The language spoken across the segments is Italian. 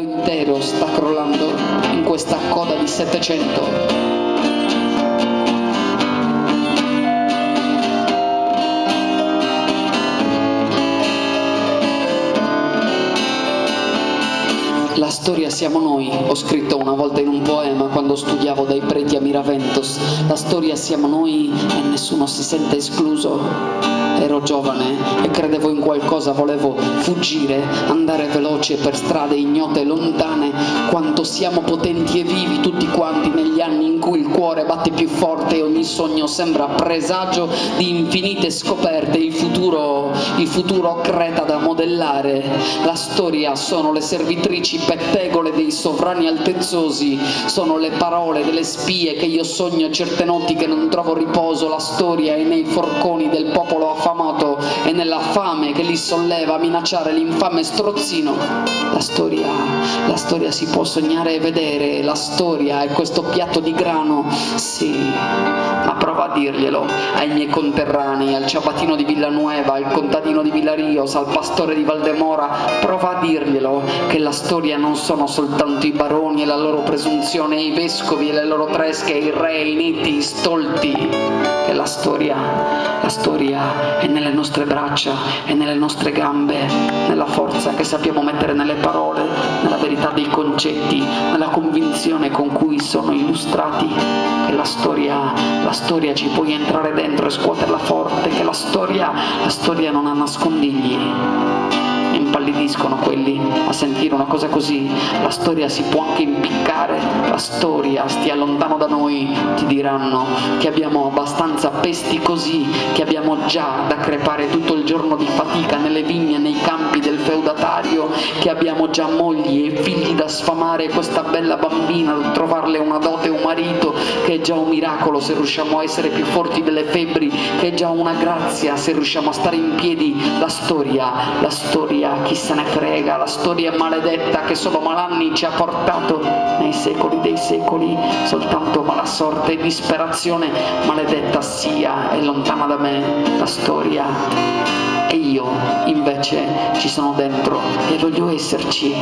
intero sta crollando in questa coda di 700. La storia siamo noi, ho scritto una volta in un poema quando studiavo dai preti a Miraventos. La storia siamo noi e nessuno si sente escluso. Ero giovane e credevo in qualcosa, volevo fuggire, andare veloce per strade ignote e lontane. Quanto siamo potenti e vivi tutti quanti negli anni in cui il cuore batte più forte e ogni sogno sembra presagio di infinite scoperte. Il futuro creta da modellare. La storia sono le servitrici pettegole dei sovrani altezzosi, sono le parole delle spie che io sogno certe notti che non trovo riposo. La storia è nei forconi del popolo affamato e nella fame che li solleva a minacciare l'infame strozzino. La storia si può sognare e vedere, la storia è questo piatto di grano, sì, ma prova a dirglielo ai miei conterranei, al ciabattino di Villanueva, al contadino di Villarios, al pastore di Valdemora, prova a dirglielo che la storia non sono soltanto i baroni e la loro presunzione, i vescovi e le loro tresche, i re, i niti, i stolti, che la storia è nelle nostre braccia e nelle nostre gambe, nella forza che sappiamo mettere nelle parole, nella verità dei concetti, nella convinzione con cui sono illustrati, che la storia ci puoi entrare dentro e scuoterla forte, che la storia non ha nascondigli. Impallidiscono quelli a sentire una cosa così. La storia si può anche impiccare, la storia stia lontano da noi, ti diranno che abbiamo abbastanza pesti così, che abbiamo già da crepare tutto il giorno di fatica nelle vigne, nei campi del feudatario, che abbiamo già mogli e figli da sfamare, questa bella bambina da trovarle una dote, un marito, che è già un miracolo se riusciamo a essere più forti delle febbri, che è già una grazia se riusciamo a stare in piedi. La storia chi se ne frega, la storia maledetta che solo malanni ci ha portato nei secoli dei secoli, soltanto mala sorte e disperazione. Maledetta sia e lontana da me la storia. E io invece ci sono dentro e voglio esserci,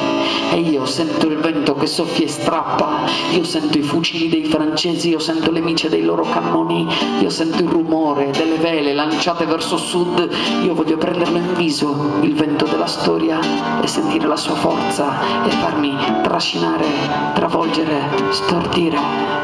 e io sento il vento che soffia e strappa, io sento i fucili dei francesi, io sento le micie dei loro cannoni, io sento il rumore delle vele lanciate verso sud, io voglio prenderlo in viso il vento della storia e sentire la sua forza e farmi trascinare, travolgere, stordire